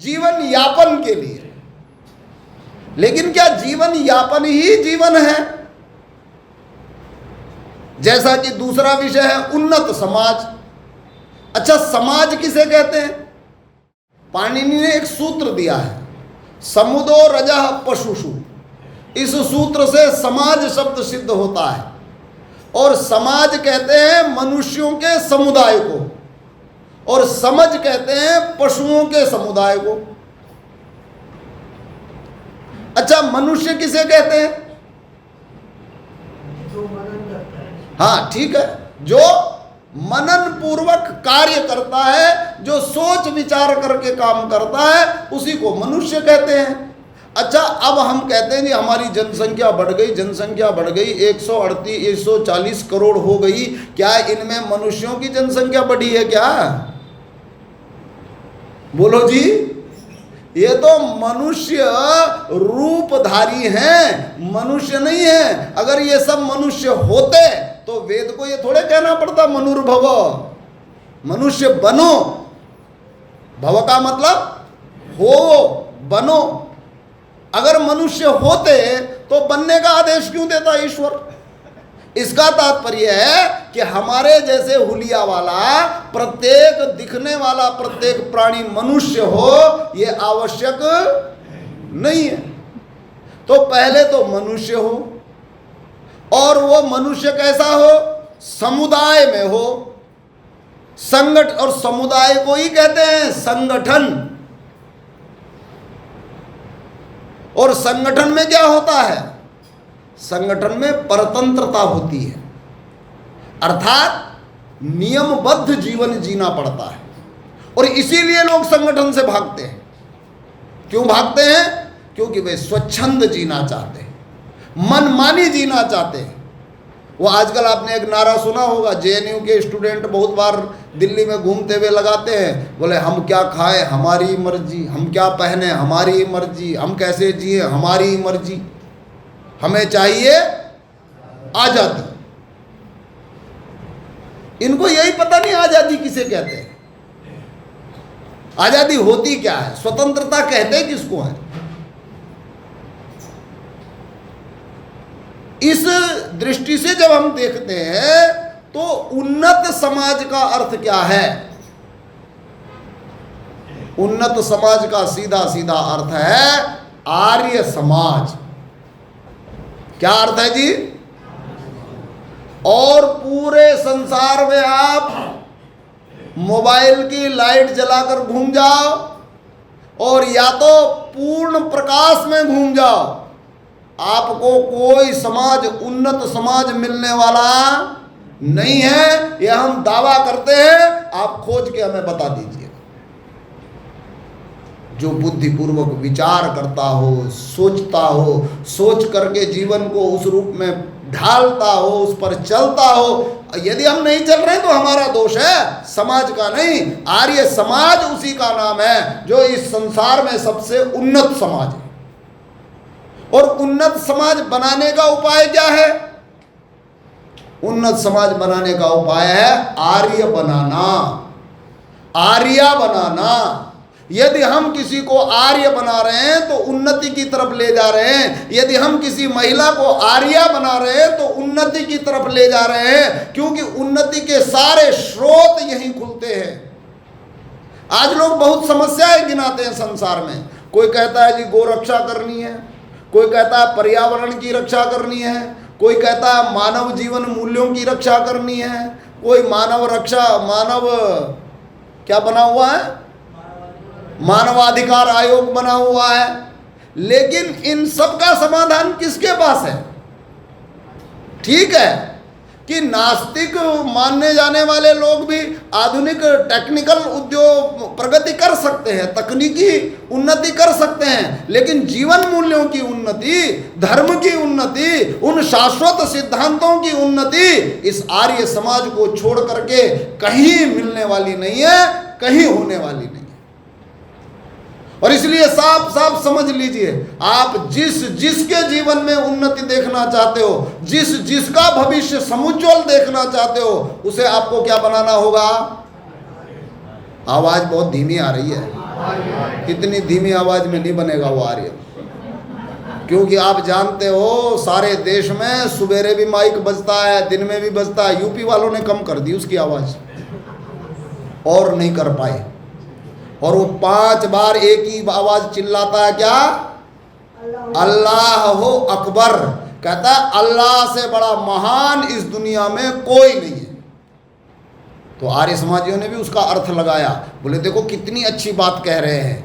जीवन यापन के लिए। लेकिन क्या जीवन यापन ही जीवन है? जैसा कि दूसरा विषय है उन्नत समाज। अच्छा, समाज किसे कहते हैं? पाणिनि ने एक सूत्र दिया है, समुदो रजः पशुषु। इस सूत्र से समाज शब्द सिद्ध होता है, और समाज कहते हैं मनुष्यों के समुदाय को, और समझ कहते हैं पशुओं के समुदाय को। अच्छा, मनुष्य किसे कहते हैं? हाँ ठीक है, जो मनन पूर्वक कार्य करता है, जो सोच विचार करके काम करता है, उसी को मनुष्य कहते हैं। अच्छा, अब हम कहते हैं जी हमारी जनसंख्या बढ़ गई, जनसंख्या बढ़ गई, 140 करोड़ हो गई। क्या इनमें मनुष्यों की जनसंख्या बढ़ी है क्या? बोलो जी। ये तो मनुष्य रूपधारी हैं, मनुष्य नहीं है। अगर ये सब मनुष्य होते तो वेद को ये थोड़े कहना पड़ता मनुर्भव, मनुष्य बनो। भव का मतलब हो, बनो। अगर मनुष्य होते तो बनने का आदेश क्यों देता ईश्वर? इसका तात्पर्य है कि हमारे जैसे हुलिया वाला, प्रत्येक दिखने वाला प्रत्येक प्राणी मनुष्य हो, यह आवश्यक नहीं है। तो पहले तो मनुष्य हो, और वो मनुष्य कैसा हो? समुदाय में हो। संगठन, और समुदाय को ही कहते हैं संगठन। और संगठन में क्या होता है? संगठन में परतंत्रता होती है, अर्थात नियमबद्ध जीवन जीना पड़ता है। और इसीलिए लोग संगठन से भागते हैं। क्यों भागते हैं? क्योंकि वे स्वच्छंद जीना चाहते हैं, मनमानी जीना चाहते हैं। वो आजकल आपने एक नारा सुना होगा, जेएनयू के स्टूडेंट बहुत बार दिल्ली में घूमते हुए लगाते हैं, बोले हम क्या खाएं हमारी मर्जी, हम क्या पहने हमारी मर्जी, हम कैसे जिए हमारी मर्जी, हमें चाहिए आज़ादी। इनको यही पता नहीं आज़ादी किसे कहते हैं, आज़ादी होती क्या है, स्वतंत्रता कहते किसको है। इस दृष्टि से जब हम देखते हैं तो उन्नत समाज का अर्थ क्या है? उन्नत समाज का सीधा सीधा अर्थ है आर्य समाज। क्या अर्थ है जी? और पूरे संसार में आप मोबाइल की लाइट जलाकर घूम जाओ, और या तो पूर्ण प्रकाश में घूम जाओ, आपको कोई समाज, उन्नत समाज मिलने वाला नहीं है। यह हम दावा करते हैं, आप खोज के हमें बता दीजिए। जो बुद्धिपूर्वक विचार करता हो, सोचता हो, सोच करके जीवन को उस रूप में ढालता हो, उस पर चलता हो। यदि हम नहीं चल रहे तो हमारा दोष है, समाज का नहीं। आर्य समाज उसी का नाम है जो इस संसार में सबसे उन्नत समाज है। और उन्नत समाज बनाने का उपाय क्या है? उन्नत समाज बनाने का उपाय है आर्य बनाना, आर्या बनाना। यदि हम किसी को आर्य बना रहे हैं तो उन्नति की तरफ ले जा रहे हैं। यदि हम किसी महिला को आर्या बना रहे हैं तो उन्नति की तरफ ले जा रहे हैं, क्योंकि उन्नति के सारे स्रोत यहीं खुलते हैं। आज लोग बहुत समस्याएं गिनाते हैं संसार में। कोई कहता है जी गो रक्षा करनी है, कोई कहता है पर्यावरण की रक्षा करनी है, कोई कहता है मानव जीवन मूल्यों की रक्षा करनी है, कोई मानव क्या बना हुआ है, मानवाधिकार आयोग बना हुआ है। लेकिन इन सब का समाधान किसके पास है? ठीक है कि नास्तिक मानने जाने वाले लोग भी आधुनिक टेक्निकल उद्योग प्रगति कर सकते हैं, तकनीकी उन्नति कर सकते हैं, लेकिन जीवन मूल्यों की उन्नति, धर्म की उन्नति, उन शाश्वत सिद्धांतों की उन्नति इस आर्य समाज को छोड़ करके कहीं मिलने वाली नहीं है, कहीं होने वाली नहीं है। और इसलिए साफ साफ समझ लीजिए, आप जिसके जीवन में उन्नति देखना चाहते हो, जिसका भविष्य समुज्ज्वल देखना चाहते हो, उसे आपको क्या बनाना होगा? आवाज बहुत धीमी आ रही है। इतनी धीमी आवाज में नहीं बनेगा वो आर्य, क्योंकि आप जानते हो सारे देश में सुबेरे भी माइक बजता है, दिन में भी बजता है। यूपी वालों ने कम कर दी उसकी आवाज और नहीं कर पाए, और वो 5 बार एक ही आवाज चिल्लाता है, क्या? अल्लाह हो अकबर। कहता है अल्लाह से बड़ा महान इस दुनिया में कोई नहीं है। तो आर्य समाजियों ने भी उसका अर्थ लगाया, बोले देखो कितनी अच्छी बात कह रहे हैं,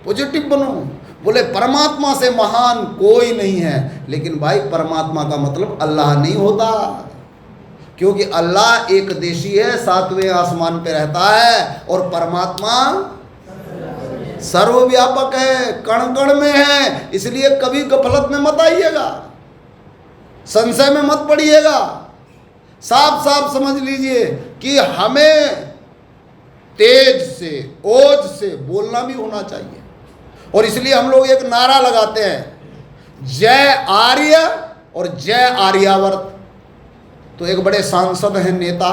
पॉजिटिव बनो। बोले परमात्मा से महान कोई नहीं है, लेकिन भाई परमात्मा का मतलब अल्लाह नहीं होता, क्योंकि अल्लाह एक देशी है, 7वें आसमान पे रहता है, और परमात्मा सर्वव्यापक है, कण कण में है। इसलिए कभी गफलत में मत आइएगा, संशय में मत पड़िएगा। साफ साफ समझ लीजिए कि हमें तेज से ओज से बोलना भी होना चाहिए, और इसलिए हम लोग एक नारा लगाते हैं, जय आर्य और जय आर्यावर्त। तो एक बड़े सांसद हैं, नेता,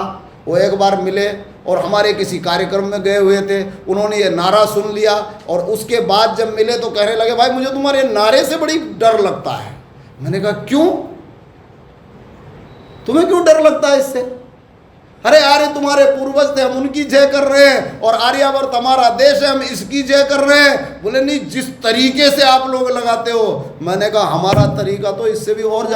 वो एक बार मिले और हमारे किसी कार्यक्रम में गए हुए थे, उन्होंने ये नारा सुन लिया, और उसके बाद जब मिले तो कहने लगे, भाई मुझे तुम्हारे नारे से बड़ी डर लगता है। मैंने कहा क्यों? तुम्हें क्यों डर लगता है इससे? अरे आर्य तुम्हारे पूर्वज थे, हम उनकी जय कर रहे हैं, और आर्यावर्त हमारा देश है, हम इसकी जय कर रहे हैं। बोले नहीं, जिस तरीके से आप लोग लगाते हो। मैंने कहा हमारा तरीका तो इससे भी और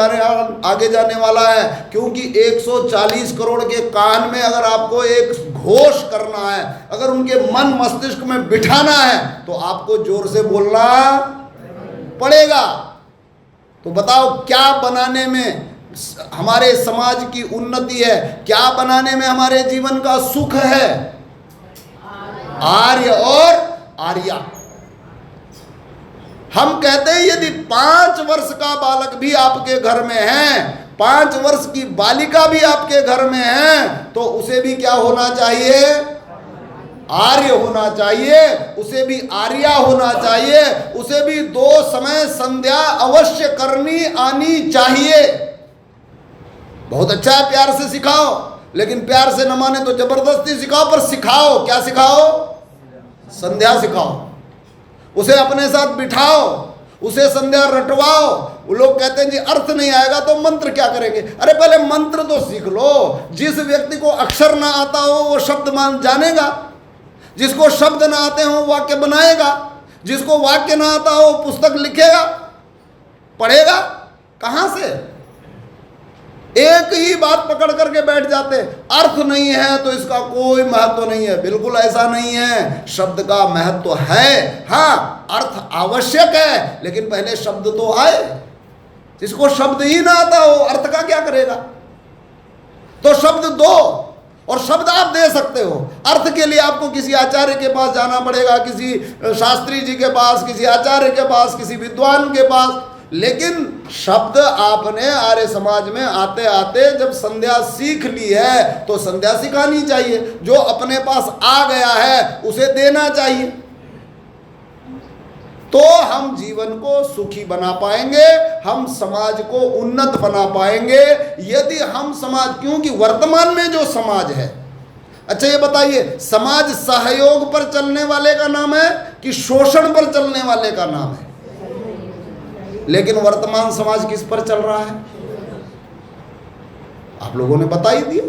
आगे जाने वाला है, क्योंकि 140 करोड़ के कान में अगर आपको एक घोष करना है, अगर उनके मन मस्तिष्क में बिठाना है, तो आपको जोर से बोलना पड़ेगा। तो बताओ क्या बनाने में हमारे समाज की उन्नति है, क्या बनाने में हमारे जीवन का सुख है? आर्य और आर्या। हम कहते हैं यदि 5 वर्ष का बालक भी आपके घर में है, 5 वर्ष की बालिका भी आपके घर में है, तो उसे भी क्या होना चाहिए? आर्य होना चाहिए, उसे भी आर्या होना चाहिए, उसे भी 2 समय संध्या अवश्य करनी आनी चाहिए। बहुत अच्छा है, प्यार से सिखाओ, लेकिन प्यार से न माने तो जबरदस्ती सिखाओ, पर सिखाओ। क्या सिखाओ? संध्या सिखाओ, उसे अपने साथ बिठाओ, उसे संध्या रटवाओ। वो लोग कहते हैं जी अर्थ नहीं आएगा तो मंत्र क्या करेंगे? अरे पहले मंत्र तो सीख लो। जिस व्यक्ति को अक्षर ना आता हो वो शब्द जानेगा, जिसको शब्द ना आते हो वाक्य बनाएगा, जिसको वाक्य ना आता हो पुस्तक लिखेगा, पढ़ेगा। कहाँ से? एक ही बात पकड़ करके बैठ जाते, अर्थ नहीं है तो इसका कोई महत्व नहीं है। बिल्कुल ऐसा नहीं है, शब्द का महत्व है। हाँ, अर्थ आवश्यक है, लेकिन पहले शब्द तो आए। जिसको शब्द ही ना आता हो अर्थ का क्या करेगा? तो शब्द दो, और शब्द आप दे सकते हो। अर्थ के लिए आपको किसी आचार्य के पास जाना पड़ेगा, किसी शास्त्री जी के पास, किसी आचार्य के पास, किसी विद्वान के पास। लेकिन शब्द आपने आर्य समाज में आते आते जब संध्या सीख ली है तो संध्या सिखानी चाहिए। जो अपने पास आ गया है उसे देना चाहिए, तो हम जीवन को सुखी बना पाएंगे, हम समाज को उन्नत बना पाएंगे। यदि हम समाज, क्योंकि वर्तमान में जो समाज है, अच्छा ये बताइए, समाज सहयोग पर चलने वाले का नाम है कि शोषण पर चलने वाले का नाम है? लेकिन वर्तमान समाज किस पर चल रहा है? आप लोगों ने बता ही दिया।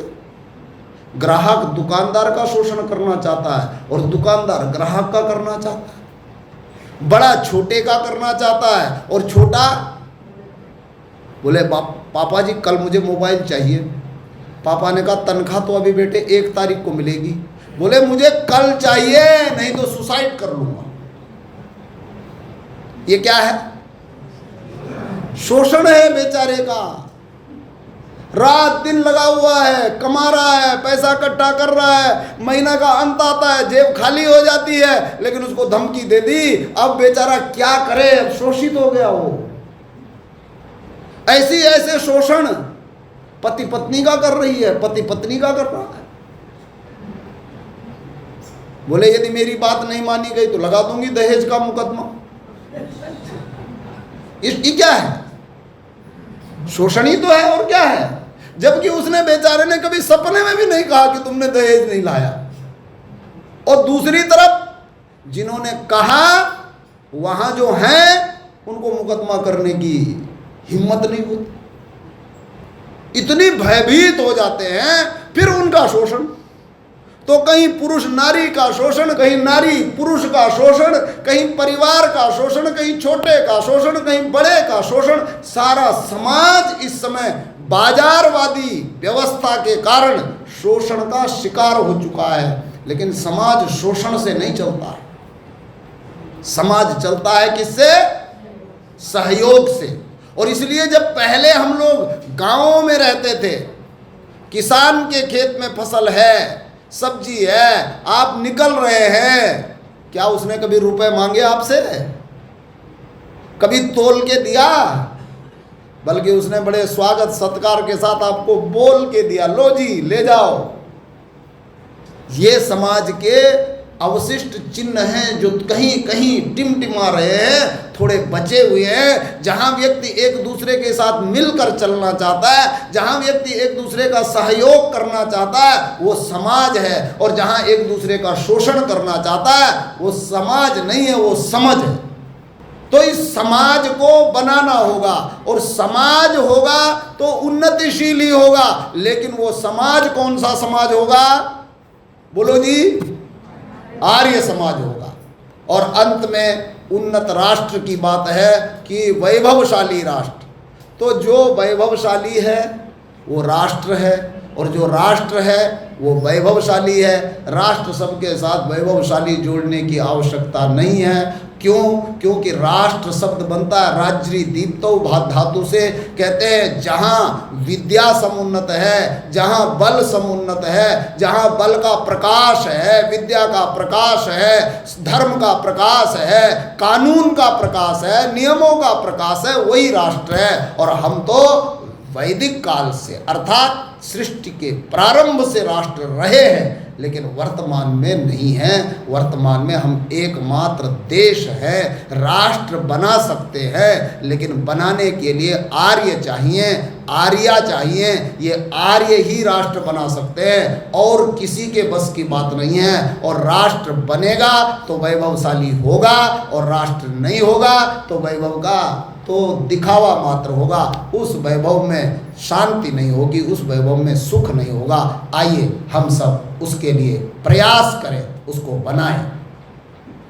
ग्राहक दुकानदार का शोषण करना चाहता है, और दुकानदार ग्राहक का करना चाहता है। बड़ा छोटे का करना चाहता है, और छोटा बोले पापा जी कल मुझे मोबाइल चाहिए। पापा ने कहा तनख्वाह तो अभी बेटे 1 तारीख को मिलेगी। बोले मुझे कल चाहिए, नहीं तो सुसाइड कर लूंगा। ये क्या है? शोषण है बेचारे का। रात दिन लगा हुआ है, कमा रहा है, पैसा इकट्ठा कर रहा है, महीना का अंत आता है, जेब खाली हो जाती है, लेकिन उसको धमकी दे दी। अब बेचारा क्या करे, शोषित हो गया वो। ऐसे शोषण पति पत्नी का कर रही है, पति पत्नी का कर रहा है। बोले यदि मेरी बात नहीं मानी गई तो लगा दूंगी दहेज का मुकदमा। ये क्या है? शोषण ही तो है, और क्या है? जबकि उसने बेचारे ने कभी सपने में भी नहीं कहा कि तुमने दहेज नहीं लाया। और दूसरी तरफ जिन्होंने कहा वहां जो हैं उनको मुकदमा करने की हिम्मत नहीं होती, इतनी भयभीत हो जाते हैं। फिर उनका शोषण, तो कहीं पुरुष नारी का शोषण, कहीं नारी पुरुष का शोषण, कहीं परिवार का शोषण, कहीं छोटे का शोषण, कहीं बड़े का शोषण। सारा समाज इस समय बाजारवादी व्यवस्था के कारण शोषण का शिकार हो चुका है। लेकिन समाज शोषण से नहीं चलता है, समाज चलता है किससे? सहयोग से। और इसलिए जब पहले हम लोग गांवों में रहते थे, किसान के खेत में फसल है, सब्जी है, आप निकल रहे हैं, क्या उसने कभी रुपए मांगे आपसे? कभी तोल के दिया? बल्कि उसने बड़े स्वागत सत्कार के साथ आपको बोल के दिया, लो जी ले जाओ। ये समाज के अवशिष्ट चिन्ह हैं जो कहीं कहीं टिमटिमा रहे हैं, थोड़े बचे हुए हैं। जहां व्यक्ति एक दूसरे के साथ मिलकर चलना चाहता है, जहां व्यक्ति एक दूसरे का सहयोग करना चाहता है, वो समाज है। और जहां एक दूसरे का शोषण करना चाहता है, वो समाज नहीं है, वो समझ है। तो इस समाज को बनाना होगा, और समाज होगा तो उन्नतिशील ही होगा। लेकिन वो समाज कौन सा समाज होगा? बोलो जी, आर्य समाज होगा। और अंत में उन्नत राष्ट्र की बात है कि वैभवशाली राष्ट्र। तो जो वैभवशाली है वो राष्ट्र है, और जो राष्ट्र है वो वैभवशाली है। राष्ट्र सबके साथ वैभवशाली जोड़ने की आवश्यकता नहीं है। क्यों? क्योंकि राष्ट्र शब्द बनता है राज्री दीप्तो धातु से। कहते हैं जहाँ विद्या समुन्नत है, जहाँ बल समुन्नत है, जहाँ बल का प्रकाश है, विद्या का प्रकाश है, धर्म का प्रकाश है, कानून का प्रकाश है, नियमों का प्रकाश है, वही राष्ट्र है। और हम तो वैदिक काल से अर्थात सृष्टि के प्रारंभ से राष्ट्र रहे हैं, लेकिन वर्तमान में नहीं है। वर्तमान में हम एकमात्र देश है। राष्ट्र बना सकते हैं, लेकिन बनाने के लिए आर्य चाहिए, आर्या चाहिए। ये आर्य ही राष्ट्र बना सकते हैं, और किसी के बस की बात नहीं है। और राष्ट्र बनेगा तो वैभवशाली होगा, और राष्ट्र नहीं होगा तो वैभव का तो दिखावा मात्र होगा। उस वैभव में शांति नहीं होगी, उस वैभव में सुख नहीं होगा। आइए हम सब उसके लिए प्रयास करें, उसको बनाएं।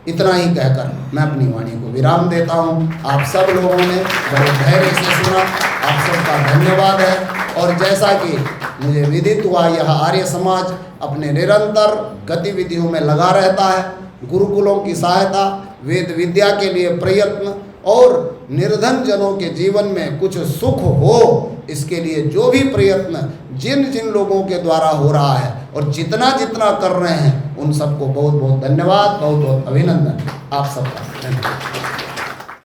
इतना ही कहकर मैं अपनी वाणी को विराम देता हूँ। आप सब लोगों ने बड़े धैर्य से सुना, आप सबका धन्यवाद है। और जैसा कि मुझे विदित हुआ, यह आर्य समाज अपने निरंतर गतिविधियों में लगा रहता है। गुरुकुलों की सहायता, वेद विद्या के लिए प्रयत्न, और निर्धन जनों के जीवन में कुछ सुख हो, इसके लिए जो भी प्रयत्न जिन जिन लोगों के द्वारा हो रहा है और जितना जितना कर रहे हैं, उन सबको बहुत बहुत धन्यवाद, बहुत बहुत अभिनंदन। आप सबका धन्यवाद।